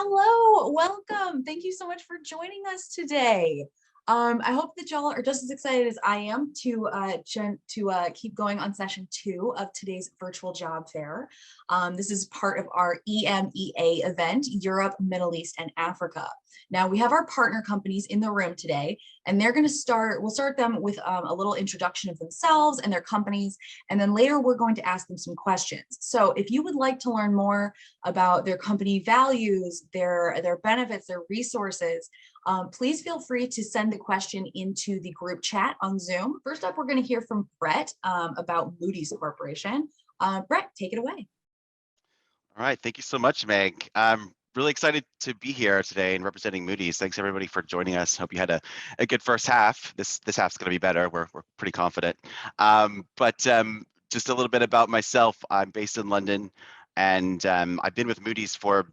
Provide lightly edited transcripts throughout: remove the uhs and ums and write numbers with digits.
Hello, welcome. Thank you so much for joining us today. I hope that y'all are just as excited as I am to keep going on session 2 of today's virtual job fair. This is part of our EMEA event, Europe, Middle East, and Africa. Now we have our partner companies in the room today, and we'll start them with a little introduction of themselves and their companies, and then later we're going to ask them some questions. So if you would like to learn more about their company values, their benefits, their resources, please feel free to send the question into the group chat on Zoom. First up, we're going to hear from Brett about Moody's Corporation. Brett, take it away. All right, thank you so much, Meg. I'm really excited to be here today and representing Moody's. Thanks everybody for joining us. Hope you had a good first half. This half's going to be better. We're pretty confident. Just a little bit about myself. I'm based in London, and I've been with Moody's for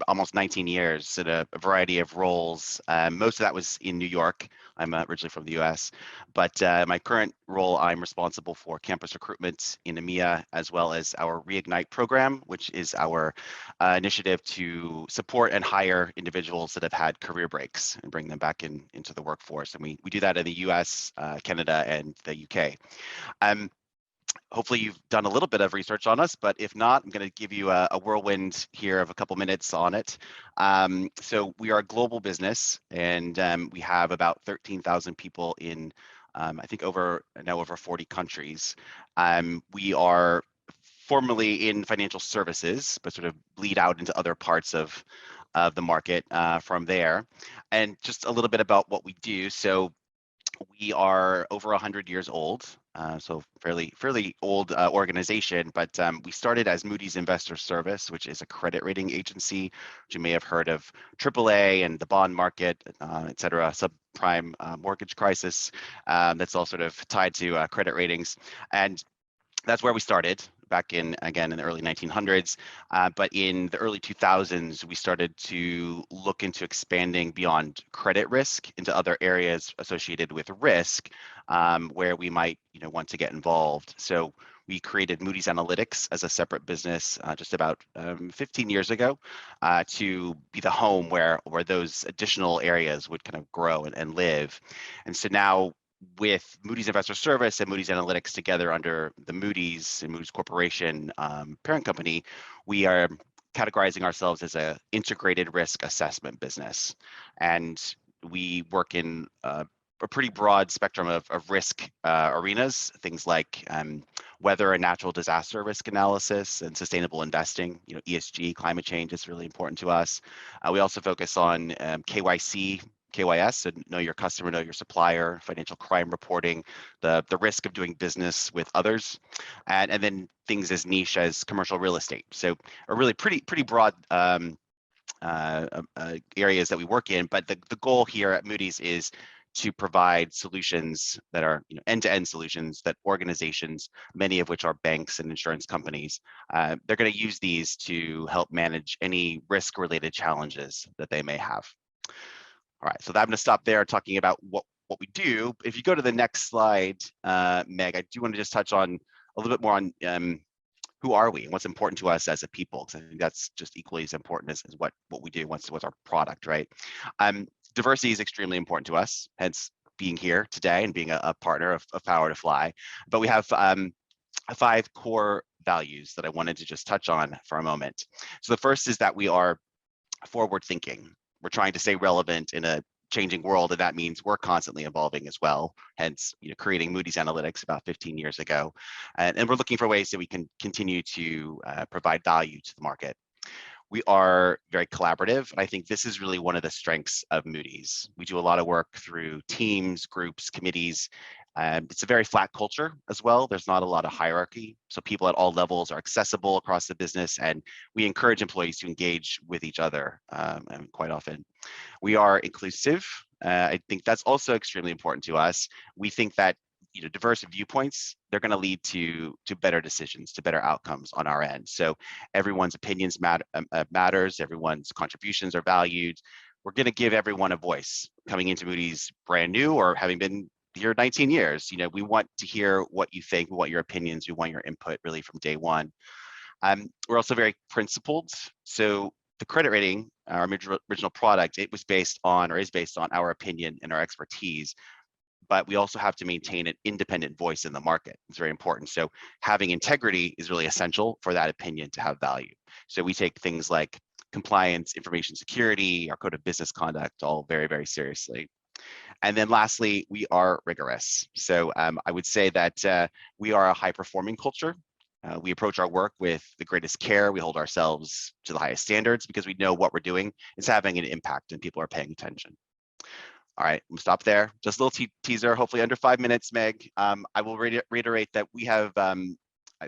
almost 19 years in a variety of roles. Most of that was in New York. I'm originally from the US, but my current role, I'm responsible for campus recruitment in EMEA, as well as our Reignite program, which is our initiative to support and hire individuals that have had career breaks and bring them back into the workforce. And we do that in the US, Canada, and the UK. Hopefully you've done a little bit of research on us, but if not, I'm going to give you a whirlwind here of a couple minutes on it. So we are a global business, and we have about 13,000 people in, I think over 40 countries. We are formerly in financial services, but sort of bleed out into other parts of the market from there. And just a little bit about what we do. So we are over 100 years old, so fairly old organization, but we started as Moody's Investor Service, which is a credit rating agency, which you may have heard of AAA and the bond market, et cetera, subprime mortgage crisis. That's all sort of tied to credit ratings. And that's where we started back in the early 1900s. But in the early 2000s, we started to look into expanding beyond credit risk into other areas associated with risk, where we might want to get involved. So we created Moody's Analytics as a separate business just about 15 years ago to be the home where those additional areas would kind of grow and live. And so now, with Moody's Investor Service and Moody's Analytics together under the Moody's and Moody's Corporation parent company, we are categorizing ourselves as an integrated risk assessment business. And we work in a pretty broad spectrum of risk arenas, things like weather and natural disaster risk analysis and sustainable investing. ESG, climate change is really important to us. We also focus on KYS, and know your customer, know your supplier, financial crime reporting, the risk of doing business with others, and then things as niche as commercial real estate. So a really pretty broad areas that we work in, but the goal here at Moody's is to provide solutions that are end-to-end solutions that organizations, many of which are banks and insurance companies, they're going to use these to help manage any risk-related challenges that they may have. All right, so I'm going to stop there talking about what we do. If you go to the next slide, Meg, I do want to just touch on a little bit more on who are we and what's important to us as a people, because I think that's just equally as important as what we do, what's our product, right? Diversity is extremely important to us, hence being here today and being a partner of Power to Fly. But we have 5 core values that I wanted to just touch on for a moment. So the first is that we are forward thinking. We're trying to stay relevant in a changing world, and that means we're constantly evolving as well. Hence, creating Moody's Analytics about 15 years ago, and we're looking for ways that we can continue to provide value to the market. We are very collaborative, and I think this is really one of the strengths of Moody's. We do a lot of work through teams, groups, committees. It's a very flat culture as well. There's not a lot of hierarchy, so people at all levels are accessible across the business, and we encourage employees to engage with each other and quite often. We are inclusive. I think that's also extremely important to us. We think that diverse viewpoints, they're going to lead to better decisions, to better outcomes on our end. So everyone's opinions matters, everyone's contributions are valued. We're going to give everyone a voice coming into Moody's brand new or having been here 19 years. We want to hear what you think, we want your opinions, we want your input really from day one. We're also very principled. So the credit rating, our original product, it was based on, or is based on, our opinion and our expertise. But we also have to maintain an independent voice in the market. It's very important. So having integrity is really essential for that opinion to have value. So we take things like compliance, information security, our code of business conduct, all very, very seriously. And then lastly, we are rigorous. So I would say that we are a high-performing culture. We approach our work with the greatest care. We hold ourselves to the highest standards because we know what we're doing is having an impact and people are paying attention. All right, we'll stop there. Just a little teaser, hopefully under 5 minutes, Meg. I will reiterate that we have, I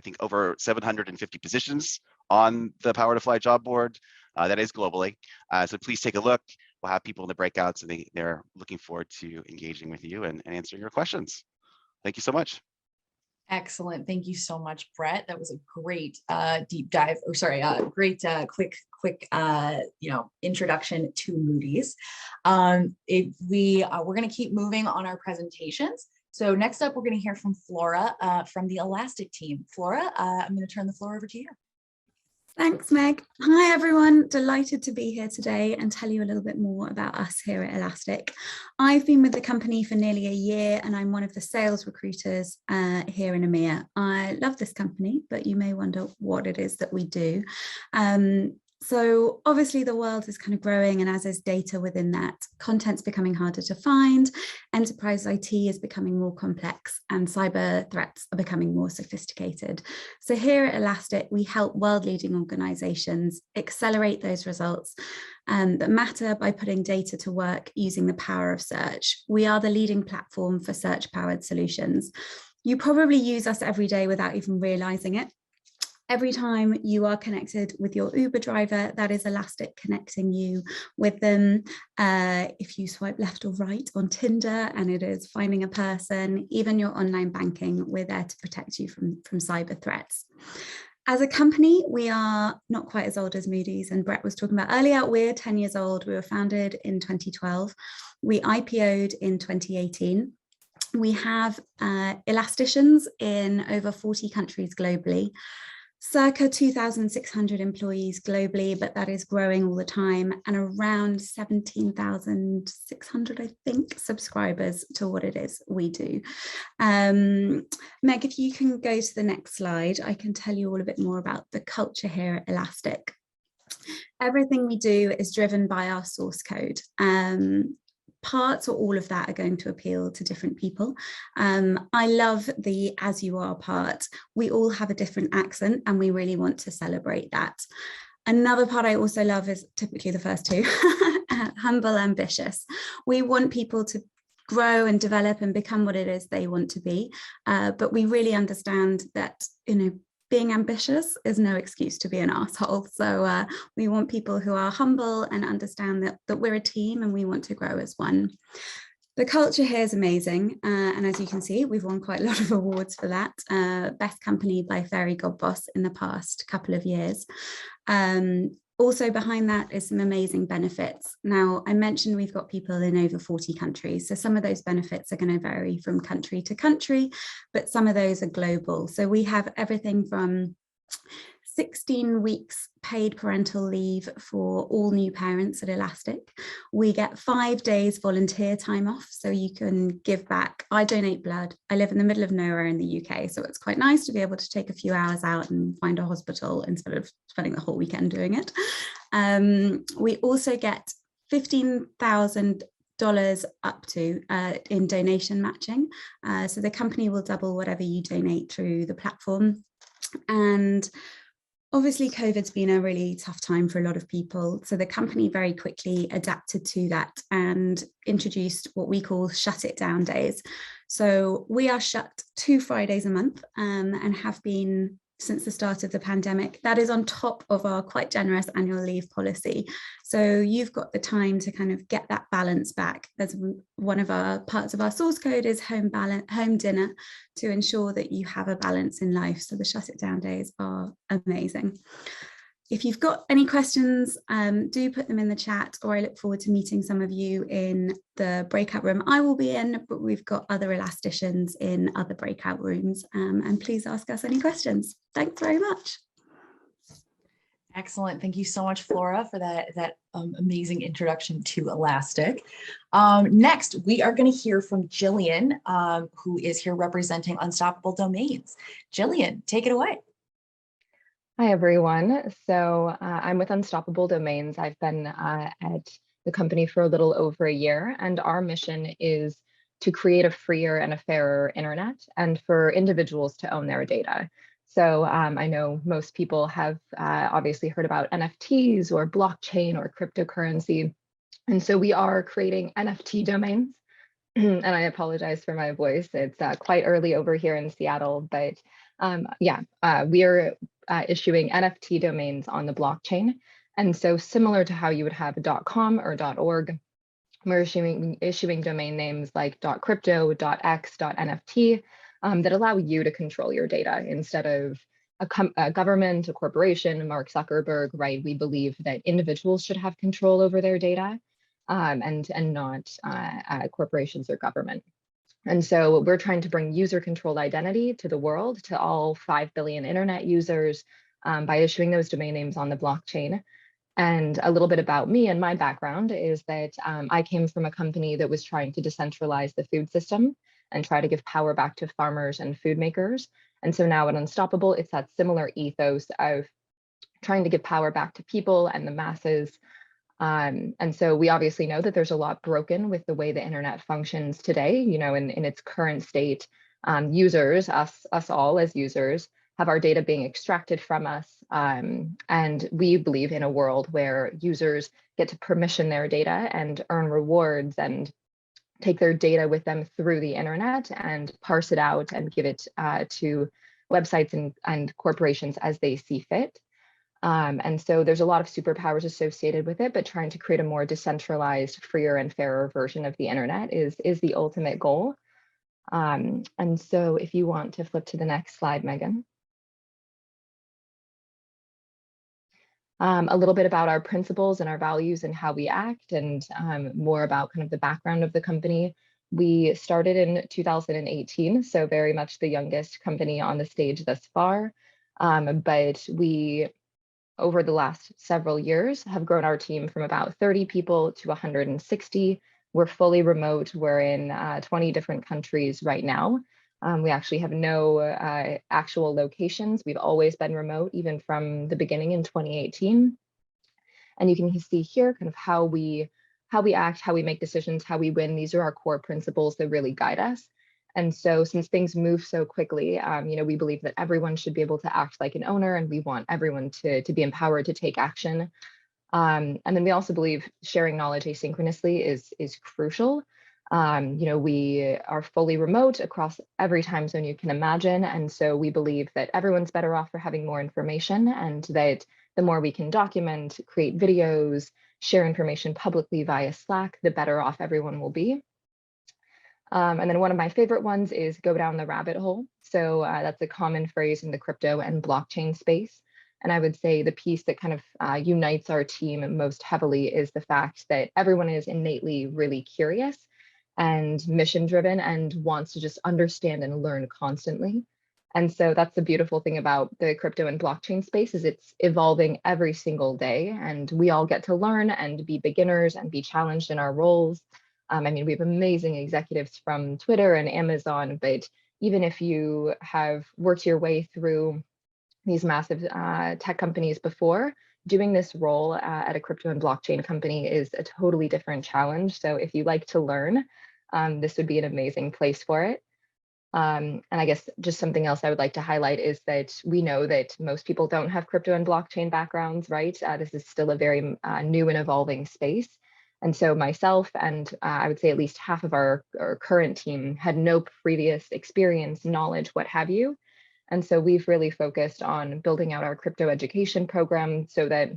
think, over 750 positions on the Power to Fly job board. That is globally. So please take a look. We'll have people in the breakouts, and they're looking forward to engaging with you and answering your questions. Thank you so much. Excellent. Thank you so much, Brett. That was a great deep dive, or sorry, great quick introduction to Moody's. We're going to keep moving on our presentations. So next up, we're going to hear from Flora from the Elastic team. Flora, I'm going to turn the floor over to you. Thanks, Meg. Hi, everyone. Delighted to be here today and tell you a little bit more about us here at Elastic. I've been with the company for nearly a year and I'm one of the sales recruiters here in EMEA. I love this company, but you may wonder what it is that we do. So obviously the world is kind of growing, and as is data within that, content's becoming harder to find, enterprise IT is becoming more complex, and cyber threats are becoming more sophisticated. So here at Elastic, we help world-leading organizations accelerate those results that matter by putting data to work using the power of search. We are the leading platform for search-powered solutions. You probably use us every day without even realizing it. Every time you are connected with your Uber driver, that is Elastic connecting you with them. If you swipe left or right on Tinder and it is finding a person, even your online banking, we're there to protect you from cyber threats. As a company, we are not quite as old as Moody's, and Brett was talking about earlier. We're 10 years old. We were founded in 2012. We IPO'd in 2018. We have elasticians in over 40 countries globally. Circa 2,600 employees globally, but that is growing all the time, and around 17,600, I think, subscribers to what it is we do. Meg, if you can go to the next slide, I can tell you all a bit more about the culture here at Elastic. Everything we do is driven by our source code. Parts or all of that are going to appeal to different people. I love the as you are part. We all have a different accent and we really want to celebrate that. Another part I also love is typically the first two, humble, ambitious. We want people to grow and develop and become what it is they want to be. But we really understand that, being ambitious is no excuse to be an asshole. So we want people who are humble and understand that we're a team and we want to grow as one. The culture here is amazing. And as you can see, we've won quite a lot of awards for that. Best company by Fairy Godboss in the past couple of years. Also behind that is some amazing benefits. Now, I mentioned we've got people in over 40 countries. So some of those benefits are going to vary from country to country, but some of those are global. So we have everything from 16 weeks paid parental leave for all new parents at Elastic. We get 5 days volunteer time off, so you can give back. I donate blood. I live in the middle of nowhere in the UK, so it's quite nice to be able to take a few hours out and find a hospital instead of spending the whole weekend doing it. We also get $15,000 up to in donation matching. So the company will double whatever you donate through the platform. And obviously, COVID's been a really tough time for a lot of people. So the company very quickly adapted to that and introduced what we call shut it down days. So we are shut 2 Fridays a month and have been since the start of the pandemic. That is on top of our quite generous annual leave policy. So you've got the time to kind of get that balance back. There's one of our parts of our source code is home dinner to ensure that you have a balance in life. So the shut it down days are amazing. If you've got any questions, do put them in the chat, or I look forward to meeting some of you in the breakout room I will be in, but we've got other elasticians in other breakout rooms, and please ask us any questions. Thanks very much. Excellent. Thank you so much, Flora, for that amazing introduction to Elastic. Next, we are going to hear from Jillian, who is here representing Unstoppable Domains. Jillian, take it away. Hi, everyone. So I'm with Unstoppable Domains. I've been at the company for a little over a year, and our mission is to create a freer and a fairer internet and for individuals to own their data. So I know most people have obviously heard about NFTs or blockchain or cryptocurrency. And so we are creating NFT domains. And I apologize for my voice. It's quite early over here in Seattle, but we are issuing NFT domains on the blockchain. And so similar to how you would have .com or .org, we're issuing domain names like .crypto, .x, .nft that allow you to control your data instead of a government, a corporation, Mark Zuckerberg, right? We believe that individuals should have control over their data and not corporations or government. And so we're trying to bring user-controlled identity to the world, to all 5 billion internet users by issuing those domain names on the blockchain. And a little bit about me and my background is that I came from a company that was trying to decentralize the food system and try to give power back to farmers and food makers. And so now at Unstoppable, it's that similar ethos of trying to give power back to people and the masses. And so we obviously know that there's a lot broken with the way the internet functions today, you know, in its current state. Users, us all as users, have our data being extracted from us. And we believe in a world where users get to permission their data and earn rewards and take their data with them through the internet and parse it out and give it to websites and corporations as they see fit. And so there's a lot of superpowers associated with it, but trying to create a more decentralized, freer and fairer version of the internet is the ultimate goal. And so if you want to flip to the next slide, Megan. A little bit about our principles and our values and how we act, and more about kind of the background of the company. We started in 2018, so very much the youngest company on the stage thus far. But we, over the last several years, have grown our team from about 30 people to 160. We're fully remote. We're in 20 different countries right now. We actually have no actual locations. We've always been remote, even from the beginning in 2018. And you can see here kind of how we act, how we make decisions, how we win. These are our core principles that really guide us. And so since things move so quickly, you know, we believe that everyone should be able to act like an owner, and we want everyone to be empowered to take action. And then we also believe sharing knowledge asynchronously is crucial. You know, we are fully remote across every time zone you can imagine. And so we believe that everyone's better off for having more information, and that the more we can document, create videos, share information publicly via Slack, the better off everyone will be. And then one of my favorite ones is go down the rabbit hole. So that's a common phrase in the crypto and blockchain space. And I would say the piece that kind of unites our team most heavily is the fact that everyone is innately really curious and mission driven and wants to just understand and learn constantly. And so that's the beautiful thing about the crypto and blockchain space, is it's evolving every single day, and we all get to learn and be beginners and be challenged in our roles. I mean, we have amazing executives from Twitter and Amazon, but even if you have worked your way through these massive tech companies before, doing this role at a crypto and blockchain company is a totally different challenge. So if you like to learn, this would be an amazing place for it. And I guess just something else I would like to highlight is that we know that most people don't have crypto and blockchain backgrounds, right? This is still a very new and evolving space. And so myself and I would say at least half of our current team had no previous experience, knowledge, what have you. And so we've really focused on building out our crypto education program so that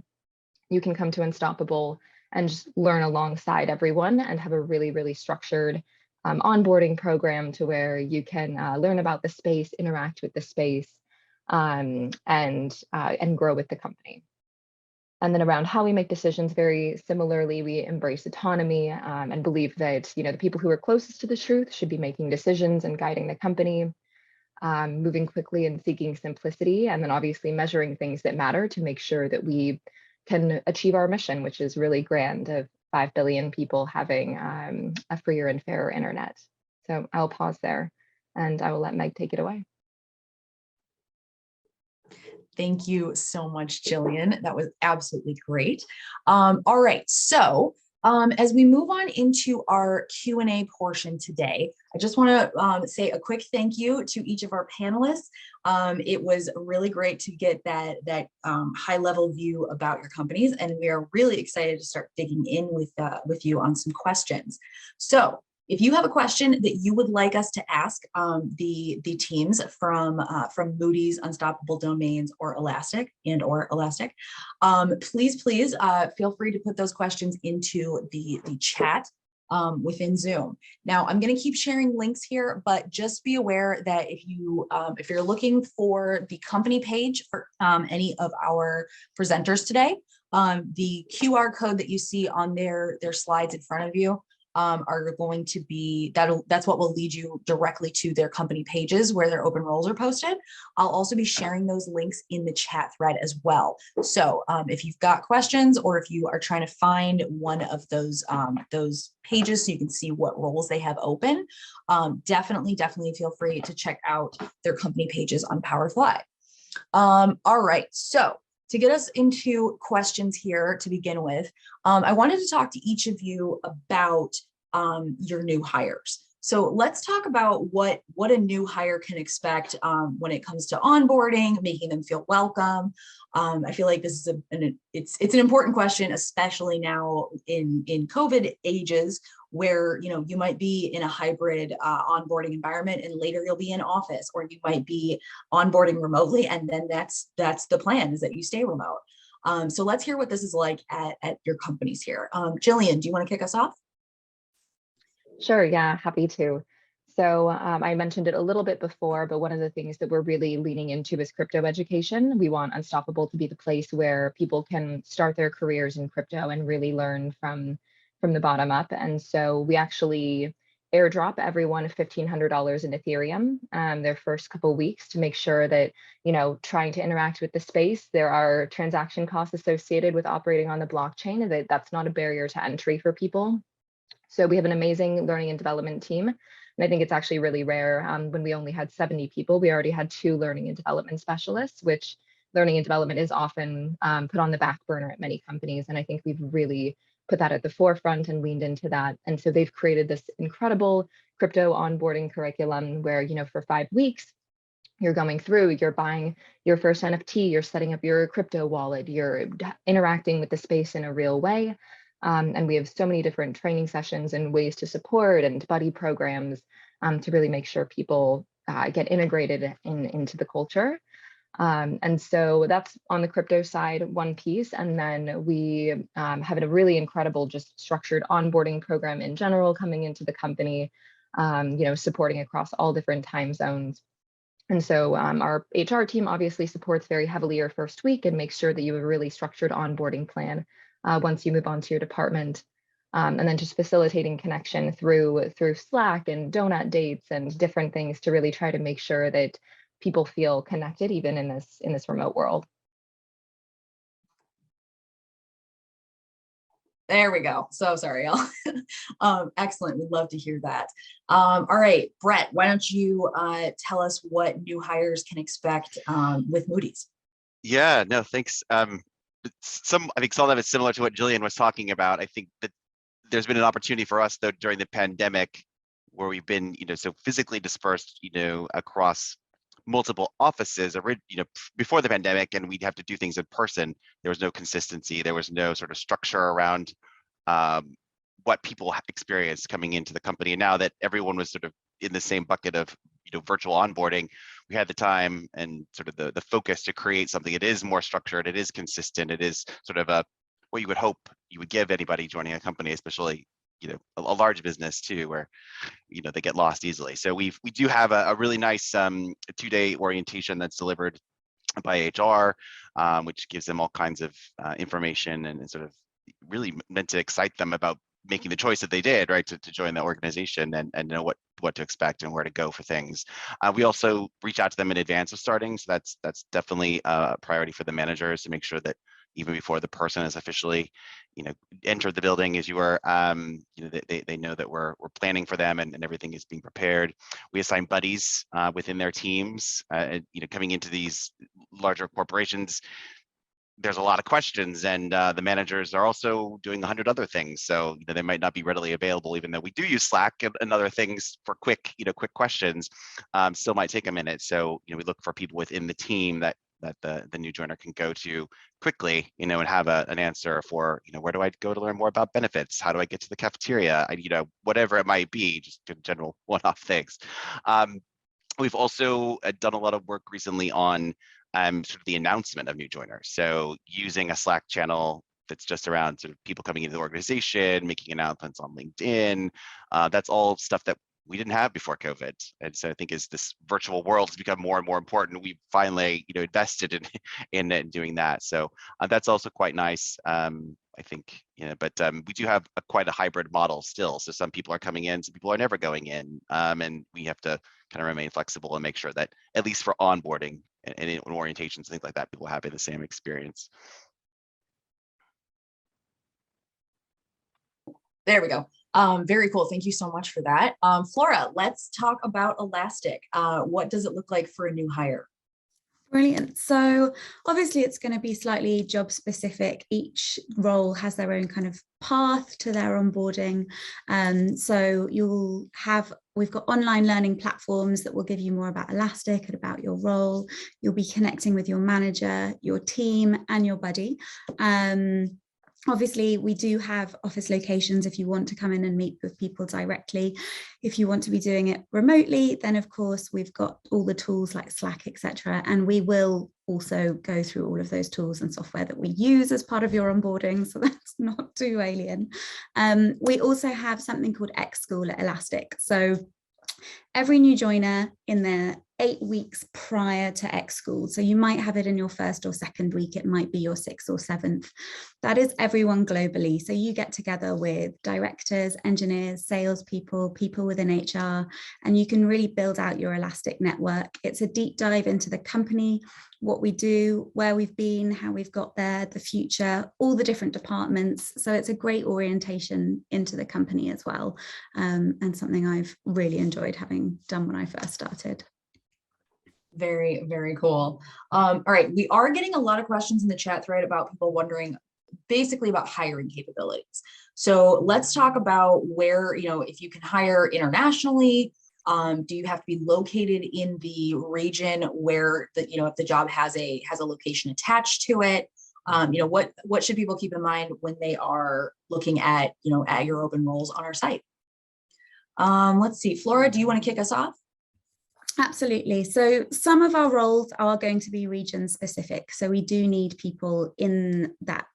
you can come to Unstoppable and just learn alongside everyone and have a really, really structured onboarding program to where you can learn about the space, interact with the space, and grow with the company. And then around how we make decisions, very similarly, we embrace autonomy and believe that, you know, the people who are closest to the truth should be making decisions and guiding the company. moving quickly and seeking simplicity, and then obviously measuring things that matter to make sure that we can achieve our mission, which is really grand, of 5 billion people having a freer and fairer internet. So I'll pause there and I will let Meg take it away. Thank you so much, Jillian. That was absolutely great. All right, so as we move on into our Q&A portion today, I just want to say a quick thank you to each of our panelists. It was really great to get that high-level view about your companies, and we are really excited to start digging in with you on some questions. So if you have a question that you would like us to ask the teams from Moody's, Unstoppable Domains, or Elastic, please feel free to put those questions into the chat within Zoom. Now, I'm going to keep sharing links here, but just be aware that if you're looking for the company page for any of our presenters today, the QR code that you see on their slides in front of you are going to be, that's what will lead you directly to their company pages where their open roles are posted. I'll also be sharing those links in the chat thread as well. So if you've got questions, or if you are trying to find one of those pages so you can see what roles they have open, definitely feel free to check out their company pages on Powerfly. All right, so to get us into questions here to begin with, I wanted to talk to each of you about your new hires. So let's talk about what a new hire can expect when it comes to onboarding, making them feel welcome. I feel like this is it's an important question, especially now in COVID ages, where you might be in a hybrid onboarding environment, and later you'll be in office, or you might be onboarding remotely, and then that's the plan, is that you stay remote. So let's hear what this is like at your companies here. Jillian, do you want to kick us off? Sure, yeah, happy to. So I mentioned it a little bit before, but one of the things that we're really leaning into is crypto education. We want Unstoppable to be the place where people can start their careers in crypto and really learn from the bottom up. And so we actually airdrop everyone $1,500 in Ethereum their first couple of weeks, to make sure that, trying to interact with the space, there are transaction costs associated with operating on the blockchain, and that's not a barrier to entry for people. So we have an amazing learning and development team. And I think it's actually really rare. When we only had 70 people, we already had 2 learning and development specialists, which learning and development is often put on the back burner at many companies. And I think we've really put that at the forefront and leaned into that. And so they've created this incredible crypto onboarding curriculum where, for 5 weeks, you're going through, you're buying your first NFT, you're setting up your crypto wallet, you're interacting with the space in a real way. And we have so many different training sessions and ways to support and buddy programs to really make sure people get integrated into the culture. And so that's on the crypto side, one piece. And then we have a really incredible, just structured onboarding program in general coming into the company, supporting across all different time zones. And so our HR team obviously supports very heavily your first week and makes sure that you have a really structured onboarding plan once you move on to your department. And then just facilitating connection through Slack and donut dates and different things to really try to make sure that people feel connected even in this remote world. There we go. So sorry, y'all. Excellent. We'd love to hear that. All right, Brett, why don't you tell us what new hires can expect with Moody's? Yeah, no, thanks. I think some of it's similar to what Jillian was talking about. I think that there's been an opportunity for us, though, during the pandemic, where we've been, so physically dispersed, across multiple offices, before the pandemic, and we'd have to do things in person. There was no consistency. There was no sort of structure around what people experienced coming into the company. And now that everyone was sort of in the same bucket of, virtual onboarding, we had the time and sort of the focus to create something that is more structured. It is consistent. It is sort of what you would hope you would give anybody joining a company, especially a large business too, where they get lost easily. So we do have a really nice 2-day orientation that's delivered by HR, which gives them all kinds of information and sort of really meant to excite them about making the choice that they did, right, to join the organization and know what to expect and where to go for things. We also reach out to them in advance of starting, so that's definitely a priority for the managers to make sure that even before the person has officially, entered the building, as you were, they know that we're planning for them and everything is being prepared. We assign buddies within their teams. Coming into these larger corporations, there's a lot of questions, and the managers are also doing 100 other things. So they might not be readily available, even though we do use Slack and other things for quick questions. Still might take a minute. So we look for people within the team that the new joiner can go to quickly, and have an answer for, where do I go to learn more about benefits? How do I get to the cafeteria? Whatever it might be, just general one-off things. We've also done a lot of work recently on sort of the announcement of new joiners. So using a Slack channel that's just around sort of people coming into the organization, making announcements on LinkedIn. That's all stuff that we didn't have before COVID. And so I think as this virtual world has become more and more important, we've finally, invested in doing that. So that's also quite nice. I think, but we do have quite a hybrid model still. So some people are coming in, some people are never going in. And we have to kind of remain flexible and make sure that at least for onboarding and in orientations, things like that, people have the same experience. There we go. Very cool. Thank you so much for that. Flora, let's talk about Elastic. What does it look like for a new hire? Brilliant. So obviously it's going to be slightly job specific. Each role has their own kind of path to their onboarding. So we've got online learning platforms that will give you more about Elastic and about your role. You'll be connecting with your manager, your team, and your buddy. Obviously, we do have office locations if you want to come in and meet with people directly. If you want to be doing it remotely, then of course we've got all the tools like Slack, etc. And we will also go through all of those tools and software that we use as part of your onboarding, so that's not too alien. We also have something called X School at Elastic. So every new joiner in their 8 weeks prior to X School. So you might have it in your first or second week. It might be your 6th or 7th. That is everyone globally. So you get together with directors, engineers, salespeople, people within HR, and you can really build out your Elastic network. It's a deep dive into the company, what we do, where we've been, how we've got there, the future, all the different departments. So it's a great orientation into the company as well, and something I've really enjoyed having done when I first started. Very, very cool. All right, we are getting a lot of questions in the chat thread about people wondering basically about hiring capabilities. So let's talk about where, if you can hire internationally. Do you have to be located in the region where if the job has a location attached to it? What should people keep in mind when they are looking at your open roles on our site? Let's see, Flora, do you want to kick us off? Absolutely. So some of our roles are going to be region specific. So we do need people in that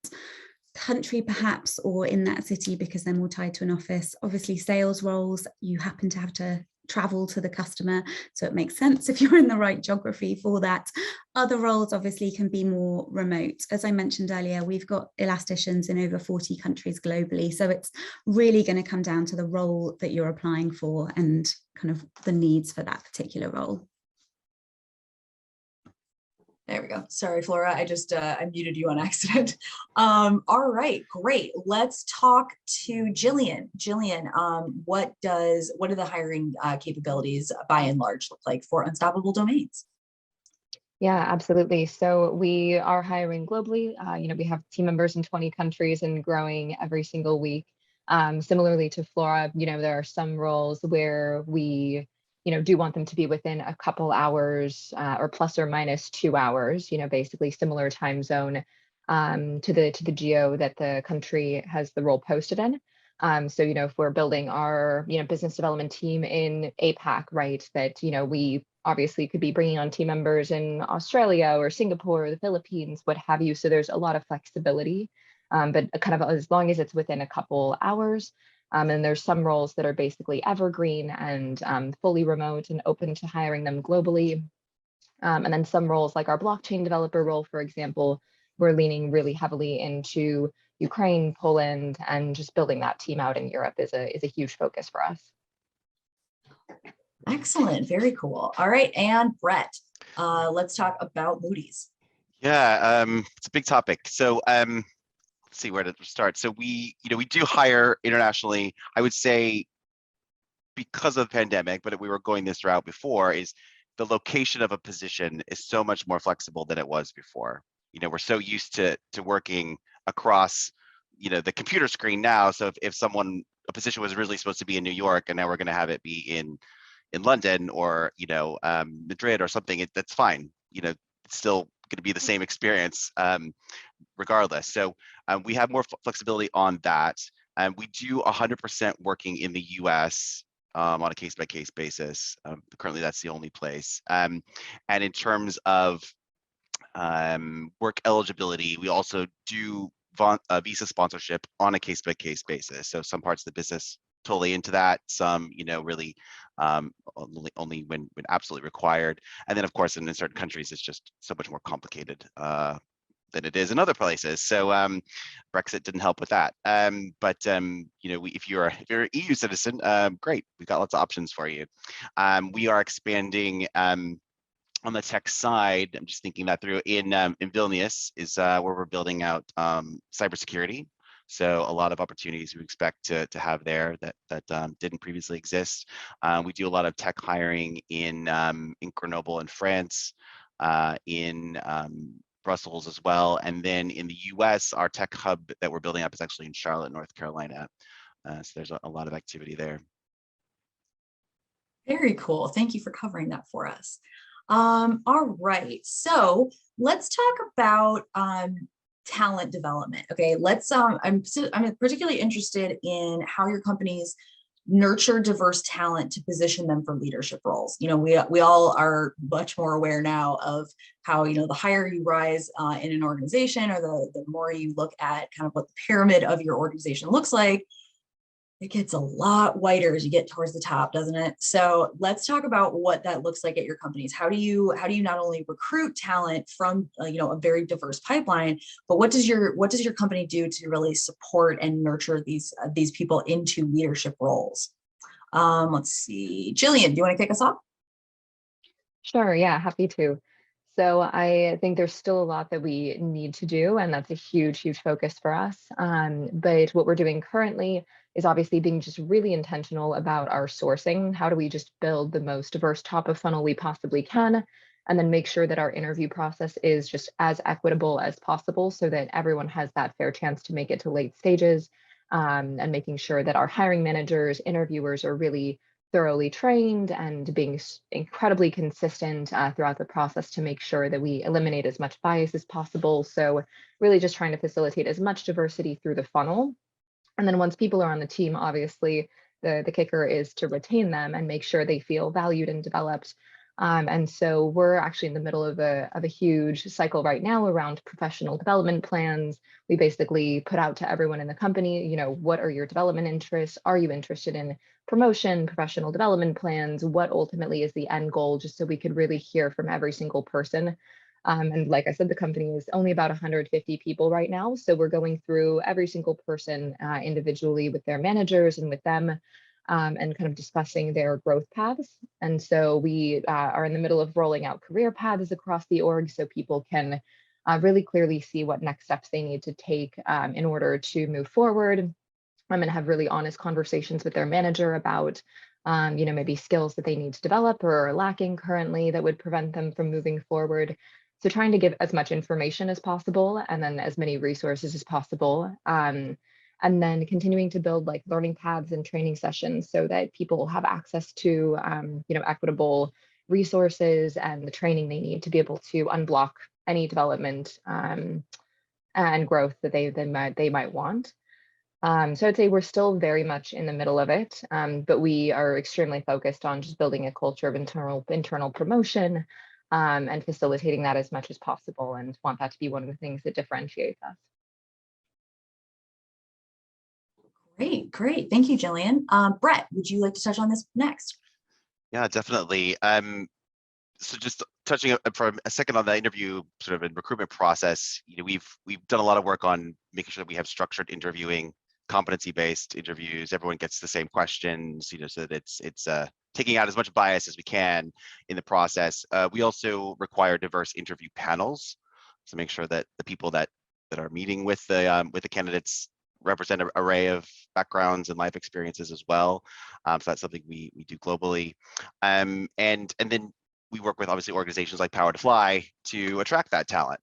country perhaps, or in that city, because they're more tied to an office. Obviously sales roles, you happen to have to travel to the customer, so it makes sense if you're in the right geography for that. Other roles obviously can be more remote. As I mentioned earlier, we've got elasticians in over 40 countries globally, so it's really going to come down to the role that you're applying for and kind of the needs for that particular role. There we go. Sorry, Flora, I just I muted you on accident. All right, great. Let's talk to Jillian. Jillian, what do the hiring capabilities by and large look like for Unstoppable Domains? Yeah, absolutely. So we are hiring globally. We have team members in 20 countries and growing every single week. Similarly to Flora, there are some roles where we do want them to be within a couple hours or plus or minus 2 hours, basically similar time zone to the geo that the country has the role posted in. So, if we're building our, business development team in APAC, right, that, we obviously could be bringing on team members in Australia or Singapore or the Philippines, what have you. So there's a lot of flexibility, but kind of as long as it's within a couple hours. And there's some roles that are basically evergreen and fully remote and open to hiring them globally. And then some roles like our blockchain developer role, for example, we're leaning really heavily into Ukraine, Poland, and just building that team out in Europe is a huge focus for us. Excellent. Very cool. All right. And Brett, let's talk about Moody's. Yeah, it's a big topic. So let's see where to start. So we do hire internationally. I would say because of the pandemic, but we were going this route before, is the location of a position is so much more flexible than it was before. We're so used to working across, the computer screen now. So if a position was originally supposed to be in New York, and now we're going to have it be in London or Madrid or something, that's fine. It's still going to be the same experience regardless. So we have more flexibility on that. We do 100% working in the US on a case-by-case basis. Currently, that's the only place. And in terms of work eligibility, we also do visa sponsorship on a case-by-case basis. So some parts of the business totally into that, some really only when absolutely required. And then of course in certain countries it's just so much more complicated than it is in other places. So Brexit didn't help with that. But if you're an EU citizen, great, we've got lots of options for you. We are expanding on the tech side. I'm just thinking that through in Vilnius is where we're building out cybersecurity. So a lot of opportunities we expect to have there that didn't previously exist. We do a lot of tech hiring in Grenoble in France, in Brussels as well. And then in the US, our tech hub that we're building up is actually in Charlotte, North Carolina. So there's a lot of activity there. Very cool. Thank you for covering that for us. All right, so let's talk about talent development. Okay, I'm particularly interested in how your companies nurture diverse talent to position them for leadership roles. We all are much more aware now of how, the higher you rise in an organization, or the more you look at kind of what the pyramid of your organization looks like, it gets a lot whiter as you get towards the top, doesn't it? So let's talk about what that looks like at your companies. How do you not only recruit talent from a very diverse pipeline, but what does your company do to really support and nurture these people into leadership roles? Let's see, Jillian, do you want to kick us off? Sure, yeah, happy to. So I think there's still a lot that we need to do, and that's a huge, huge focus for us. But what we're doing currently is obviously being just really intentional about our sourcing. How do we just build the most diverse top of funnel we possibly can, and then make sure that our interview process is just as equitable as possible so that everyone has that fair chance to make it to late stages, and making sure that our hiring managers, interviewers are really thoroughly trained and being incredibly consistent throughout the process to make sure that we eliminate as much bias as possible. So really just trying to facilitate as much diversity through the funnel. And then once people are on the team, obviously the kicker is to retain them and make sure they feel valued and developed. And so we're actually in the middle of a huge cycle right now around professional development plans. We basically put out to everyone in the company, what are your development interests? Are you interested in promotion, professional development plans? What ultimately is the end goal, just so we could really hear from every single person. And like I said, the company is only about 150 people right now. So we're going through every single person individually with their managers and with them, and kind of discussing their growth paths. And so we are in the middle of rolling out career paths across the org so people can really clearly see what next steps they need to take in order to move forward. And have really honest conversations with their manager about maybe skills that they need to develop or are lacking currently that would prevent them from moving forward. So trying to give as much information as possible and then as many resources as possible. And then continuing to build like learning paths and training sessions so that people have access to equitable resources and the training they need to be able to unblock any development and growth that they might want. So I'd say we're still very much in the middle of it, but we are extremely focused on just building a culture of internal promotion and facilitating that as much as possible, and want that to be one of the things that differentiates us. Great. Thank you, Jillian. Brett, would you like to touch on this next? Yeah, definitely. So just touching for a second on the interview sort of in recruitment process, we've done a lot of work on making sure that we have structured interviewing, competency-based interviews. Everyone gets the same questions, so that it's taking out as much bias as we can in the process. We also require diverse interview panels to make sure that the people that are meeting with the candidates represent an array of backgrounds and life experiences as well. So that's something we do globally, and then we work with obviously organizations like Power to Fly to attract that talent.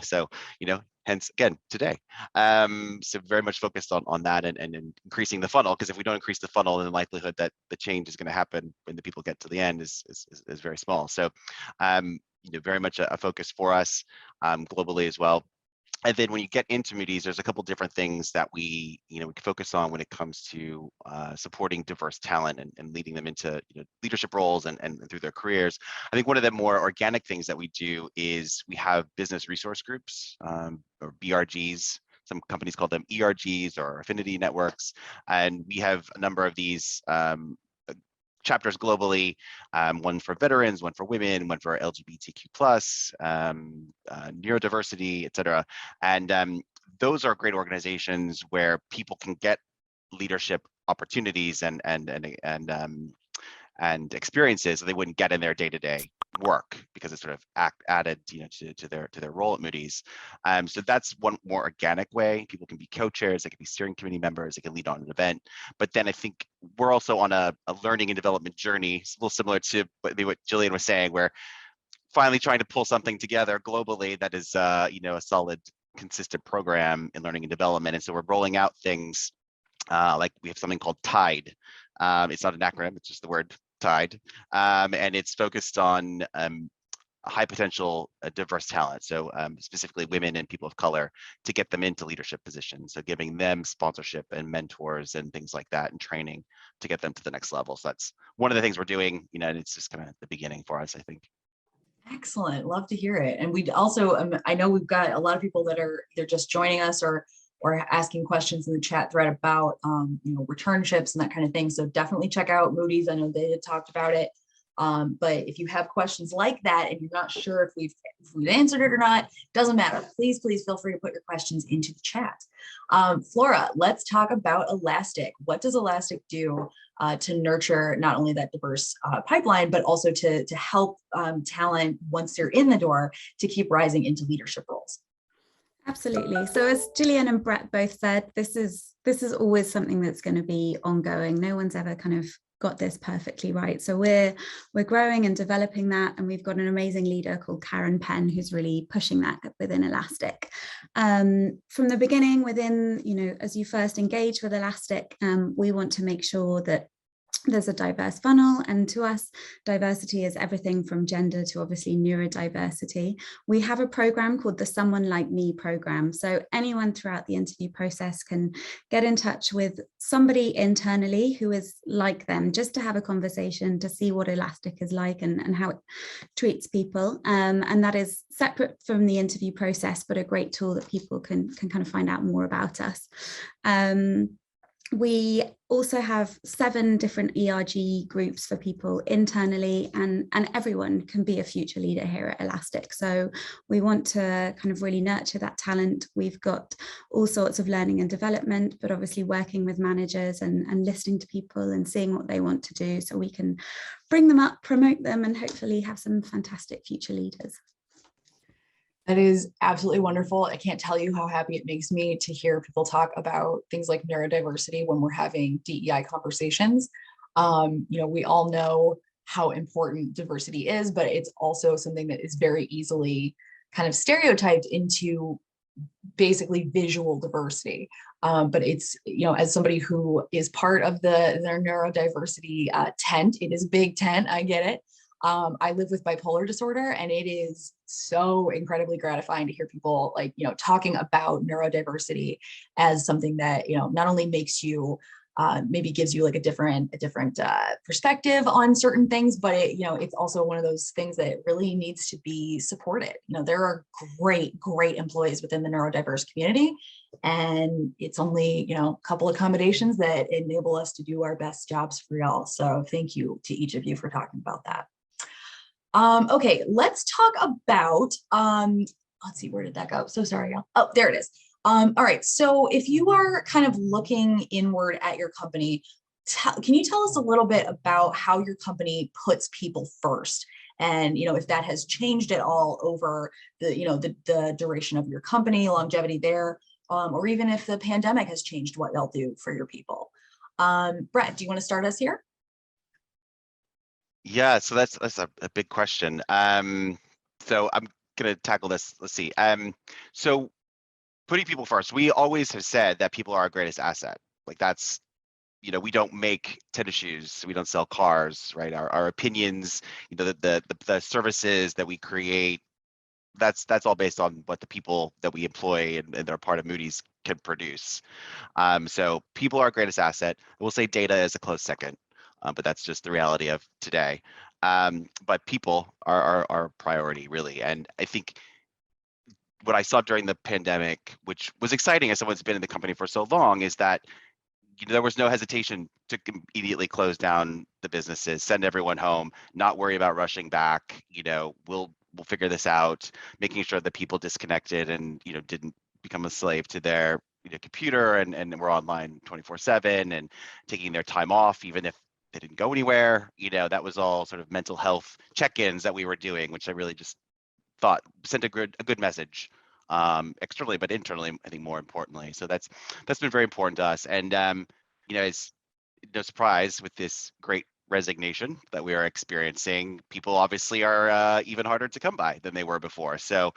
So hence again today. So very much focused on that and increasing the funnel, because if we don't increase the funnel, then the likelihood that the change is going to happen when the people get to the end is very small. So very much a focus for us globally as well. And then when you get into Moody's, there's a couple different things that we can focus on when it comes to supporting diverse talent and leading them into leadership roles and through their careers. I think one of the more organic things that we do is we have business resource groups, or BRGs. Some companies call them ERGs or affinity networks, and we have a number of these chapters globally, one for veterans, one for women, one for LGBTQ+, neurodiversity, et cetera. And those are great organizations where people can get leadership opportunities and experiences that they wouldn't get in their day-to-day work, because it's sort of added to their role at Moody's. So that's one more organic way. People can be co-chairs, they can be steering committee members, they can lead on an event. But then I think we're also on a learning and development journey. It's a little similar to what Jillian was saying, where finally trying to pull something together globally that is a solid, consistent program in learning and development. And so we're rolling out things like we have something called TIDE. It's not an acronym, it's just the word TIDE, and it's focused on high potential diverse talent, so specifically women and people of color, to get them into leadership positions. So giving them sponsorship and mentors and things like that, and training to get them to the next level. So that's one of the things we're doing, and it's just kind of the beginning for us, I think. Excellent, love to hear it. And we'd also, I know we've got a lot of people that are either just joining us or asking questions in the chat thread about returnships and that kind of thing. So definitely check out Moody's. I know they had talked about it. But if you have questions like that and you're not sure if we've answered it or not, doesn't matter. Please feel free to put your questions into the chat. Flora, let's talk about Elastic. What does Elastic do to nurture not only that diverse pipeline, but also to help talent, once they're in the door, to keep rising into leadership roles? Absolutely. So as Gillian and Brett both said, this is always something that's going to be ongoing. No one's ever kind of got this perfectly right. So we're growing and developing that, and we've got an amazing leader called Karen Penn who's really pushing that within Elastic. From the beginning, as you first engage with Elastic, we want to make sure that there's a diverse funnel, and to us, diversity is everything from gender to obviously neurodiversity. We have a program called the Someone Like Me program. So anyone throughout the interview process can get in touch with somebody internally who is like them, just to have a conversation to see what Elastic is like and how it treats people. And that is separate from the interview process, but a great tool that people can kind of find out more about us. We also have 7 different ERG groups for people internally, and everyone can be a future leader here at Elastic. So we want to kind of really nurture that talent. We've got all sorts of learning and development, but obviously working with managers and listening to people and seeing what they want to do so we can bring them up, promote them, and hopefully have some fantastic future leaders. That is absolutely wonderful. I can't tell you how happy it makes me to hear people talk about things like neurodiversity when we're having DEI conversations. We all know how important diversity is, but it's also something that is very easily kind of stereotyped into basically visual diversity. But it's, as somebody who is part of their neurodiversity tent, it is a big tent, I get it. I live with bipolar disorder, and it is so incredibly gratifying to hear people talking about neurodiversity as something that, not only makes you, maybe gives you like a different perspective on certain things, but it's also one of those things that really needs to be supported. There are great employees within the neurodiverse community, and it's only, a couple accommodations that enable us to do our best jobs for y'all. So thank you to each of you for talking about that. Okay, let's talk about, let's see, where did that go? So sorry, y'all. Oh, there it is. All right, so if you are kind of looking inward at your company, can you tell us a little bit about how your company puts people first? And, if that has changed at all over the duration of your company, longevity there, or even if the pandemic has changed what they'll do for your people. Brett, do you want to start us here? Yeah, so that's a big question. So I'm gonna tackle this. Let's see. So putting people first, we always have said that people are our greatest asset. Like that's, we don't make tennis shoes, we don't sell cars, right? Our opinions, the services that we create, that's all based on what the people that we employ and they're part of Moody's can produce. So people are our greatest asset. We'll say data is a close second, but that's just the reality of today. But people are our priority, really. And I think what I saw during the pandemic, which was exciting as someone's been in the company for so long, is that there was no hesitation to immediately close down the businesses, send everyone home, not worry about rushing back. We'll figure this out, making sure that people disconnected and didn't become a slave to their computer and we're online 24/7 and taking their time off even if they didn't go anywhere. That was all sort of mental health check-ins that we were doing, which I really just thought sent a good message externally, but internally, I think more importantly. So that's been very important to us. And it's no surprise with this great resignation that we are experiencing. People obviously are even harder to come by than they were before. So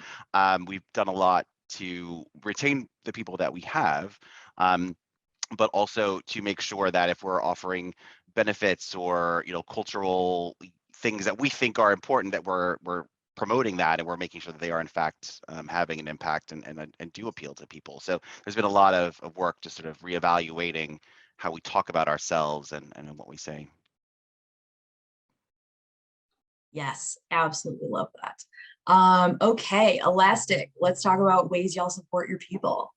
we've done a lot to retain the people that we have, but also to make sure that if we're offering benefits or cultural things that we think are important, that we're promoting that and we're making sure that they are in fact having an impact and do appeal to people. So there's been a lot of work just sort of reevaluating how we talk about ourselves and what we say. Yes, absolutely love that. Okay, Elastic, let's talk about ways y'all support your people.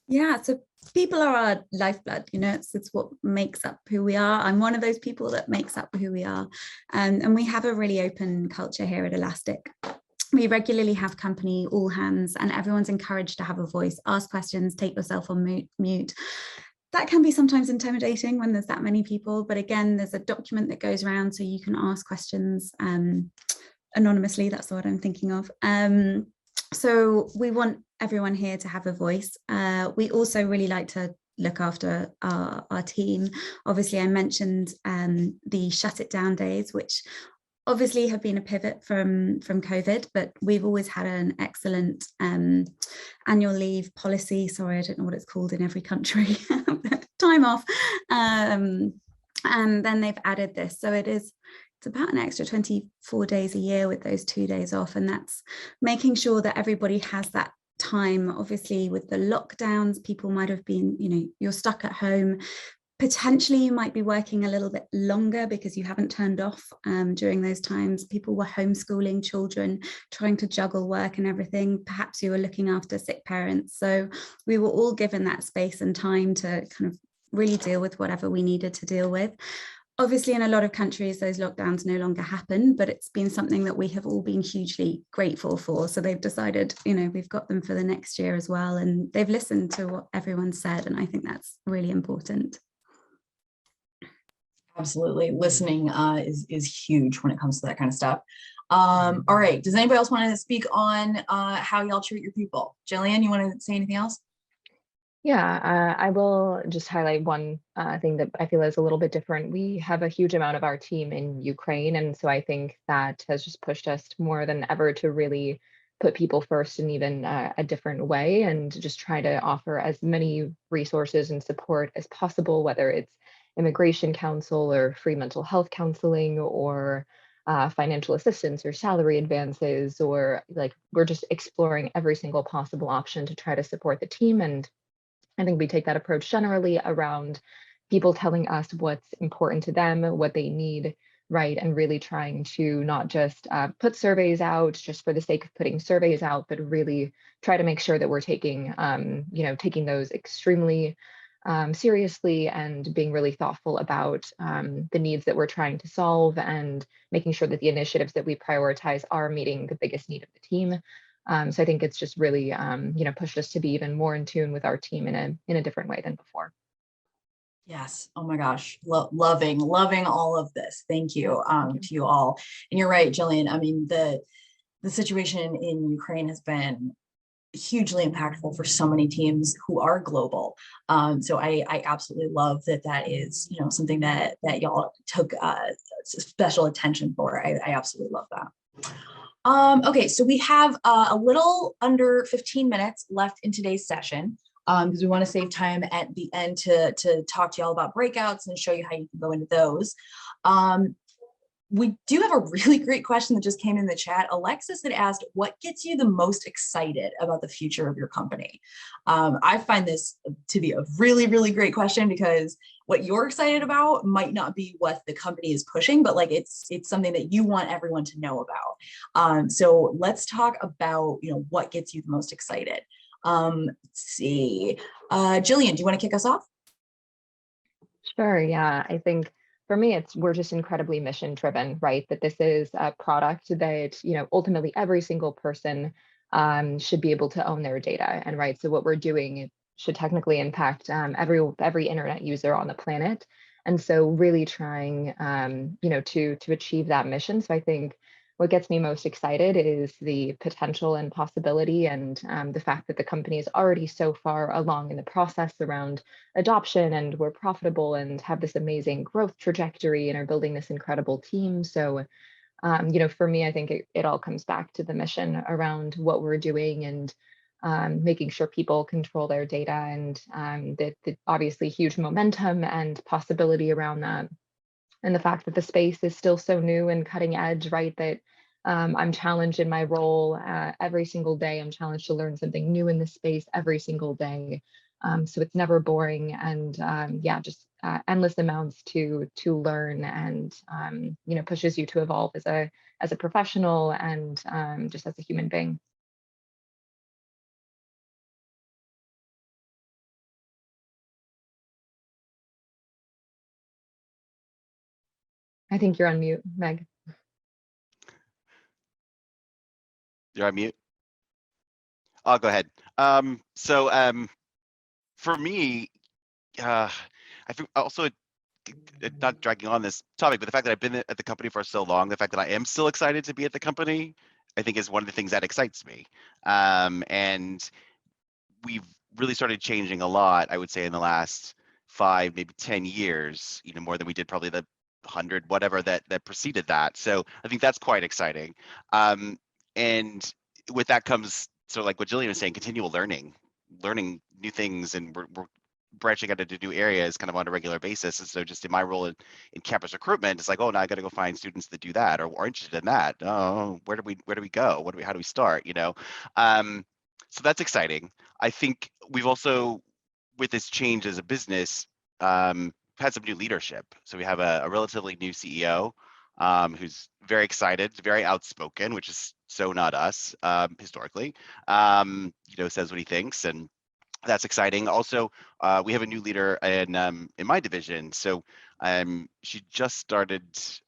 Yeah, so people are our lifeblood, it's what makes up who we are. I'm one of those people that makes up who we are. And we have a really open culture here at Elastic. We regularly have company all hands and everyone's encouraged to have a voice, ask questions, take yourself on mute. That can be sometimes intimidating when there's that many people, but again, there's a document that goes around so you can ask questions anonymously. That's what I'm thinking of. So we want everyone here to have a voice. We also really like to look after our team. Obviously, I mentioned the shut it down days, which obviously have been a pivot from COVID, but we've always had an excellent annual leave policy. Sorry, I don't know what it's called in every country, time off. And then they've added this. So it's about an extra 24 days a year with those 2 days off. And that's making sure that everybody has that time. Obviously, with the lockdowns, people might have been, you're stuck at home. Potentially, you might be working a little bit longer because you haven't turned off during those times. People were homeschooling children, trying to juggle work and everything. Perhaps you were looking after sick parents. So we were all given that space and time to kind of really deal with whatever we needed to deal with. Obviously, in a lot of countries, those lockdowns no longer happen, but it's been something that we have all been hugely grateful for. So they've decided, we've got them for the next year as well. And they've listened to what everyone said. And I think that's really important. Absolutely. Listening is huge when it comes to that kind of stuff. All right. Does anybody else want to speak on how y'all treat your people? Jillian, you want to say anything else? Yeah, I will just highlight one thing that I feel is a little bit different. We have a huge amount of our team in Ukraine, and so I think that has just pushed us more than ever to really put people first in even a different way and just try to offer as many resources and support as possible, whether it's immigration counsel or free mental health counseling or financial assistance or salary advances, or like we're just exploring every single possible option to try to support the team. And I think we take that approach generally around people telling us what's important to them, what they need, right? And really trying to not just put surveys out just for the sake of putting surveys out, but really try to make sure that we're taking, taking those extremely seriously and being really thoughtful about the needs that we're trying to solve and making sure that the initiatives that we prioritize are meeting the biggest need of the team. So I think it's just really, pushed us to be even more in tune with our team in a different way than before. Yes. Oh my gosh. Loving all of this. Thank you to you all. And you're right, Jillian. I mean, the situation in Ukraine has been hugely impactful for so many teams who are global. So I absolutely love that is, something that y'all took special attention for. I absolutely love that. Okay, so we have a little under 15 minutes left in today's session, because we want to save time at the end to talk to y'all about breakouts and show you how you can go into those. We do have a really great question that just came in the chat. Alexis had asked, what gets you the most excited about the future of your company? I find this to be a really, really great question, because what you're excited about might not be what the company is pushing, but like it's something that you want everyone to know about. So let's talk about, what gets you the most excited. Let's see. Jillian, do you want to kick us off? Sure, yeah. I think for me, we're just incredibly mission driven, right? That this is a product that, ultimately every single person should be able to own their data. And right, so what we're doing, it should technically impact every internet user on the planet. And so really trying, to achieve that mission. So I think what gets me most excited is the potential and possibility and the fact that the company is already so far along in the process around adoption, and we're profitable and have this amazing growth trajectory and are building this incredible team. So, for me, I think it all comes back to the mission around what we're doing and making sure people control their data, and the obviously huge momentum and possibility around that. And the fact that the space is still so new and cutting edge, right? That I'm challenged in my role every single day. I'm challenged to learn something new in this space every single day. So it's never boring, and just endless amounts to learn, and pushes you to evolve as a professional and just as a human being. I think you're on mute, Meg. You're on mute. I'll go ahead. For me, I think also, not dragging on this topic, but the fact that I've been at the company for so long, the fact that I am still excited to be at the company, I think is one of the things that excites me. And we've really started changing a lot, I would say, in the last 5, maybe 10 years, more than we did probably the 100, whatever that preceded that. So I think that's quite exciting. And with that comes, so like what Jillian was saying, continual learning new things, and we're branching out into new areas kind of on a regular basis. And so just in my role in campus recruitment, it's like, oh, now I got to go find students that do that or are interested in that. Oh, where do we go? How do we start? So that's exciting. I think we've also, with this change as a business, had some new leadership. So we have a relatively new CEO who's very excited, very outspoken, which is so not us historically. Says what he thinks, and that's exciting. Also, we have a new leader in my division. So she just started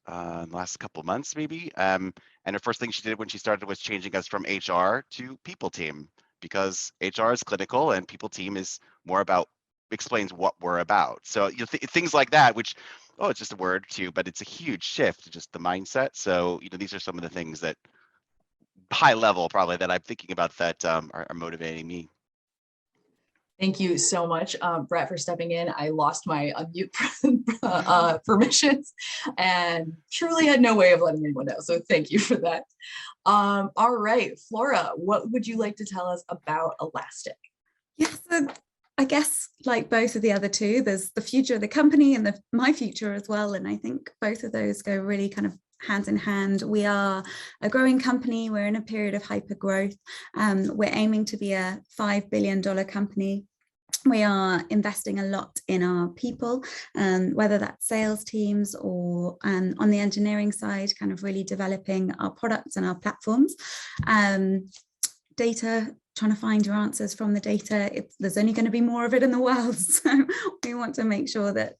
in the last couple of months, maybe. And her first thing she did when she started was changing us from HR to people team, because HR is clinical and people team is more about, explains what we're about. So things like that, which, oh, it's just a word too, but it's a huge shift, just the mindset. So these are some of the things that, high level probably, that I'm thinking about that are motivating me. Thank you so much, Brett, for stepping in. I lost my unmute permissions and truly had no way of letting anyone know. So thank you for that. All right, Flora, what would you like to tell us about Elastic? Yes, so I guess like both of the other two, there's the future of the company and my future as well. And I think both of those go really kind of hand in hand. We are a growing company. We're in a period of hyper growth. We're aiming to be a $5 billion company. We are investing a lot in our people, whether that's sales teams or on the engineering side, kind of really developing our products and our platforms. Data trying to find your answers from the data. There's only going to be more of it in the world. So we want to make sure that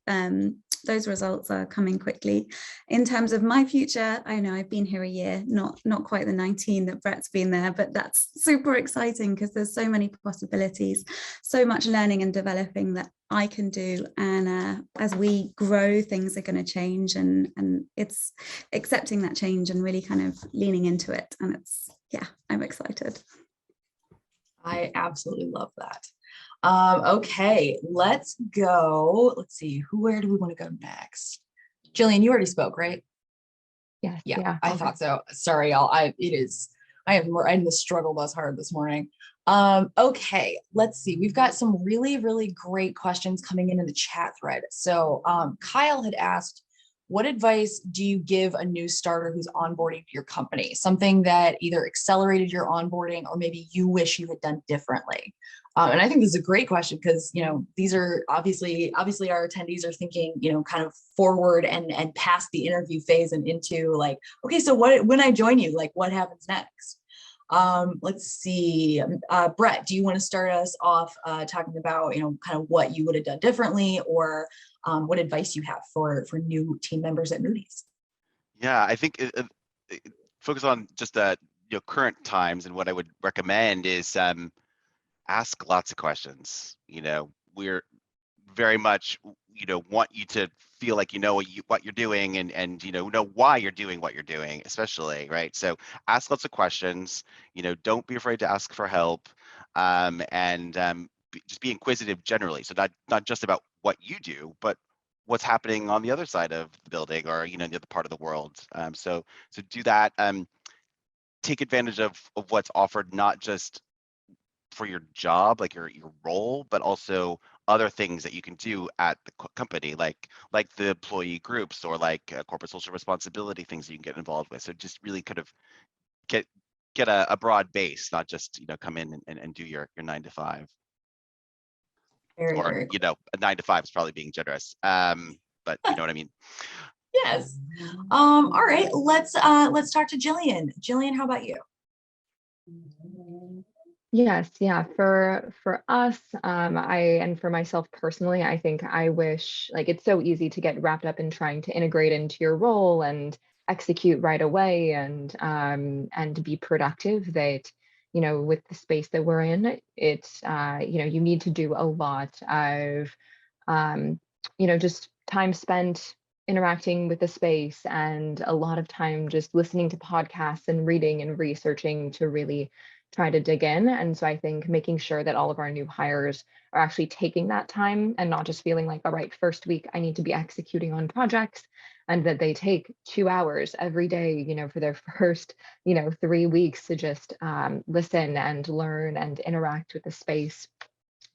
those results are coming quickly. In terms of my future, I know I've been here a year, not quite the 19 that Brett's been there, but that's super exciting because there's so many possibilities, so much learning and developing that I can do. And as we grow, things are going to change, and it's accepting that change and really kind of leaning into it. And yeah, I'm excited. I absolutely love that. Okay, let's go. Let's see, where do we want to go next? Jillian, you already spoke, right? Yes. Yeah, I thought so. Sorry, y'all. I'm in the struggle bus hard this morning. Okay, let's see. We've got some really, really great questions coming in the chat thread. So Kyle had asked, what advice do you give a new starter who's onboarding to your company? Something that either accelerated your onboarding or maybe you wish you had done differently. And I think this is a great question because, you know, these are obviously our attendees are thinking, you know, kind of forward and past the interview phase and into like, okay, so when I join you, like what happens next? Let's see, Brett, do you want to start us off talking about, you know, kind of what you would have done differently, or what advice you have for new team members at Moody's? Yeah, I think focus on just you know, current times, and what I would recommend is ask lots of questions. You know, we're very much, you know, want you to feel like you know what you're doing, and you know why you're doing what you're doing, especially, right? So ask lots of questions. You know, don't be afraid to ask for help, just be inquisitive generally. So not just about what you do, but what's happening on the other side of the building, or you know, the other part of the world. So do that. Take advantage of what's offered, not just for your job, like your role, but also other things that you can do at the company, like the employee groups, or like corporate social responsibility things that you can get involved with. So just really kind of get a broad base, not just, you know, come in and do your 9 to 5. Very, Or, very cool. you know, a 9 to 5 is probably being generous, but you know what I mean. Yes. All right, let's talk to Jillian. Jillian, how about you? Yes, yeah. For us, and for myself personally, I think I wish, like, it's so easy to get wrapped up in trying to integrate into your role and execute right away, and to be productive, that, you know, with the space that we're in, it's you know, you need to do a lot of you know, just time spent interacting with the space, and a lot of time just listening to podcasts and reading and researching to really try to dig in. And so I think making sure that all of our new hires are actually taking that time and not just feeling like, all right, first week I need to be executing on projects, and that they take 2 hours every day, you know, for their first, you know, 3 weeks to just listen and learn and interact with the space.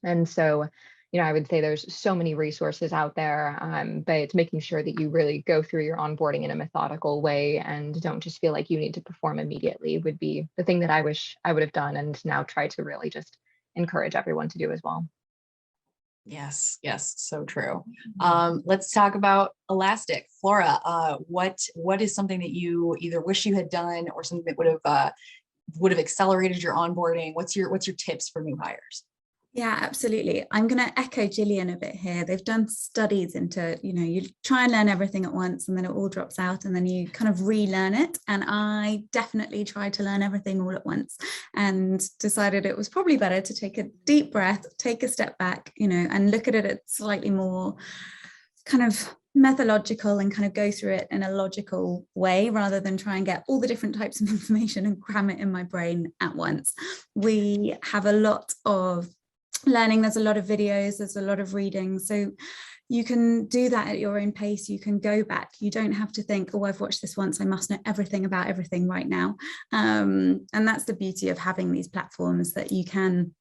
And so, you know, I would say there's so many resources out there, but it's making sure that you really go through your onboarding in a methodical way and don't just feel like you need to perform immediately, would be the thing that I wish I would have done, and now try to really just encourage everyone to do as well. Yes, so true. Let's talk about Elastic. Flora, what is something that you either wish you had done, or something that would have accelerated your onboarding? What's your tips for new hires? Yeah, absolutely. I'm going to echo Gillian a bit here. They've done studies into, you know, you try and learn everything at once and then it all drops out and then you kind of relearn it. And I definitely tried to learn everything all at once and decided it was probably better to take a deep breath, take a step back, you know, and look at it at slightly more kind of methodological and kind of go through it in a logical way, rather than try and get all the different types of information and cram it in my brain at once. We have a lot of learning, there's a lot of videos, there's a lot of reading, so you can do that at your own pace. You can go back, you don't have to think, oh, I've watched this once, I must know everything about everything right now. And that's the beauty of having these platforms, that you can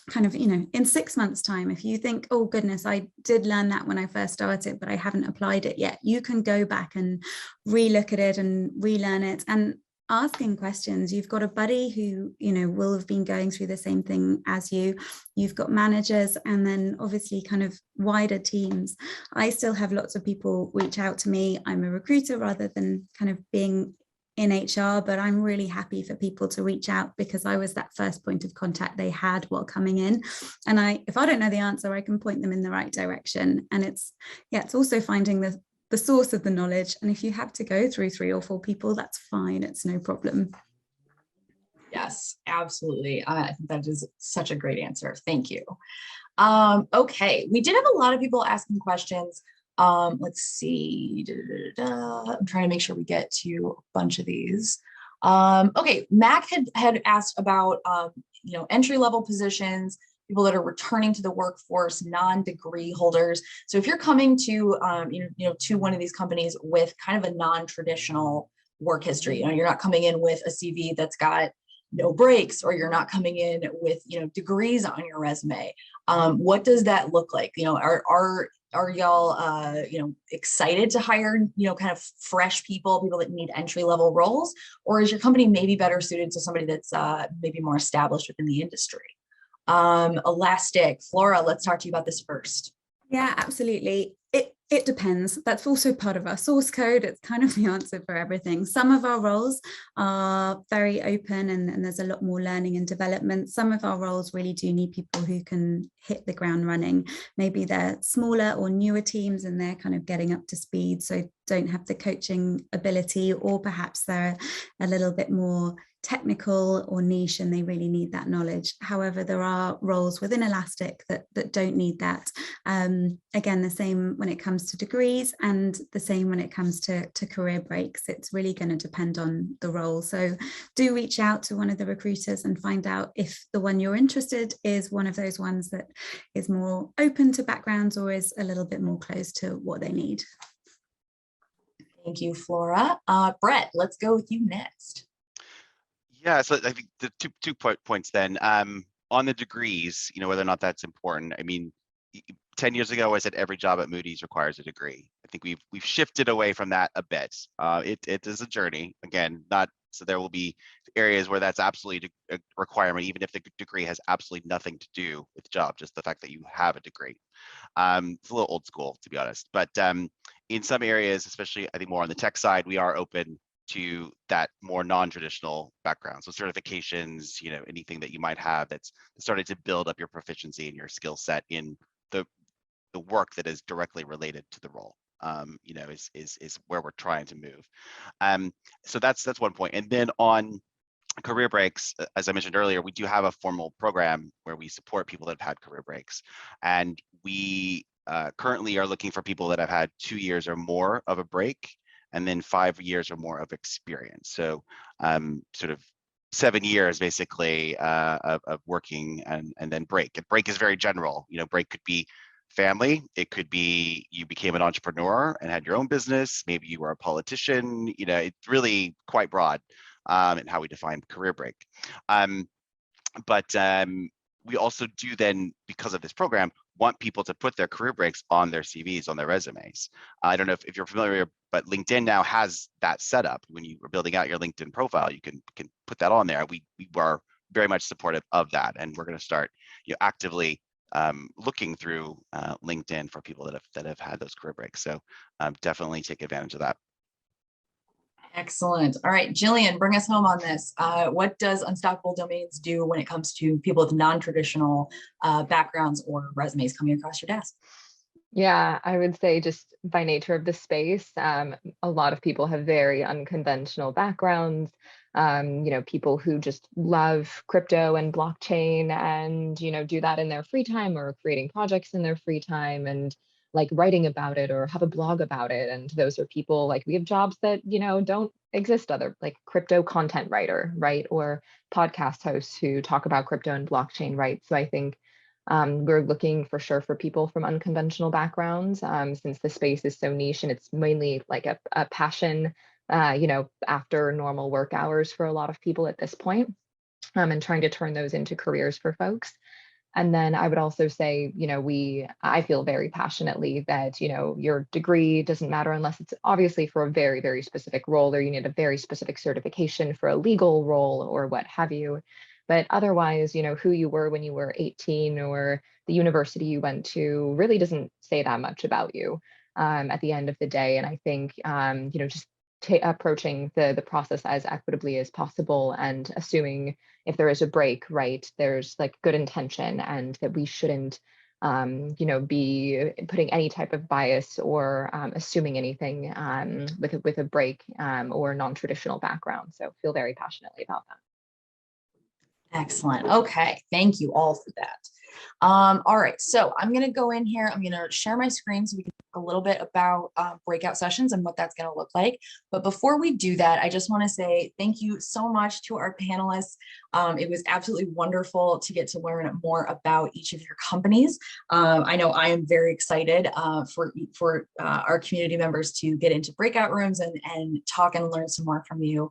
kind of, you know, in 6 months time, if you think, oh goodness, I did learn that when I first started but I haven't applied it yet, you can go back and re-look at it and relearn it. And asking questions, you've got a buddy who, you know, will have been going through the same thing as you. You've got managers, and then obviously kind of wider teams. I still have lots of people reach out to me. I'm a recruiter rather than kind of being in HR, but I'm really happy for people to reach out because I was that first point of contact they had while coming in. And if I don't know the answer, I can point them in the right direction. And it's also finding the source of the knowledge. And if you have to go through 3 or 4 people, that's fine. It's no problem. Yes, absolutely. I think that is such a great answer. Thank you. Okay, we did have a lot of people asking questions. Let's see. I'm trying to make sure we get to a bunch of these. Okay, Mac had asked about entry-level positions, people that are returning to the workforce, non-degree holders. So if you're coming to to one of these companies with kind of a non-traditional work history, you're not coming in with a CV that's got no breaks, or you're not coming in with degrees on your resume. What does that look like? Are y'all excited to hire kind of fresh people that need entry level roles, or is your company maybe better suited to somebody that's maybe more established within the industry? Elastic, Flora, let's talk to you about this first. Yeah, absolutely. It depends. That's also part of our source code. It's kind of the answer for everything. Some of our roles are very open and there's a lot more learning and development. Some of our roles really do need people who can hit the ground running. Maybe they're smaller or newer teams and they're kind of getting up to speed, so don't have the coaching ability, or perhaps they're a little bit more technical or niche and they really need that knowledge. However, there are roles within Elastic that don't need that. Again, the same when it comes to degrees and the same when it comes to career breaks. It's really going to depend on the role. So do reach out to one of the recruiters and find out if the one you're interested is one of those ones that is more open to backgrounds or is a little bit more close to what they need. Thank you, Flora. Brett, let's go with you next. Yeah, so I think the two points then. On the degrees, whether or not that's important. I mean, 10 years ago, I said every job at Moody's requires a degree. I think we've shifted away from that a bit. It is a journey. Again, so there will be areas where that's absolutely a requirement, even if the degree has absolutely nothing to do with the job, just the fact that you have a degree. It's a little old school, to be honest. But in some areas, especially I think more on the tech side, we are open to that more non-traditional background. So certifications, anything that you might have that's starting to build up your proficiency and your skill set in the work that is directly related to the role, is where we're trying to move. So that's one point. And then on career breaks, as I mentioned earlier, we do have a formal program where we support people that have had career breaks. And we currently are looking for people that have had 2 years or more of a break, and then 5 years or more of experience. So sort of 7 years basically of working and then break. And break is very general. Break could be family. It could be you became an entrepreneur and had your own business. Maybe you were a politician. It's really quite broad in how we define career break. But we also do then, because of this program, want people to put their career breaks on their CVs, on their resumes. I don't know if you're familiar, but LinkedIn now has that set up. When you are building out your LinkedIn profile, you can put that on there. We are very much supportive of that, and we're going to start actively looking through LinkedIn for people that have had those career breaks. So definitely take advantage of that. Excellent. All right, Jillian, bring us home on this. What does Unstoppable Domains do when it comes to people with non-traditional backgrounds or resumes coming across your desk? Yeah, I would say just by nature of the space, a lot of people have very unconventional backgrounds. People who just love crypto and blockchain and, do that in their free time, or creating projects in their free time and like writing about it or have a blog about it. And those are people, like, we have jobs that, don't exist, other like crypto content writer, right? Or podcast hosts who talk about crypto and blockchain, right? So I think we're looking for sure for people from unconventional backgrounds, since the space is so niche and it's mainly like a passion, after normal work hours for a lot of people at this point, and trying to turn those into careers for folks. And then I would also say, I feel very passionately that, your degree doesn't matter unless it's obviously for a very, very specific role, or you need a very specific certification for a legal role or what have you. But otherwise, who you were when you were 18 or the university you went to really doesn't say that much about you at the end of the day. And I think, just approaching the process as equitably as possible, and assuming if there is a break, right, there's like good intention, and that we shouldn't be putting any type of bias or assuming anything with a break or non-traditional background. So feel very passionately about that. Excellent. Okay. Thank you all for that. All right. So I'm going to go in here. I'm going to share my screen so we can talk a little bit about breakout sessions and what that's going to look like. But before we do that, I just want to say thank you so much to our panelists. It was absolutely wonderful to get to learn more about each of your companies. I know I am very excited for our community members to get into breakout rooms and talk and learn some more from you.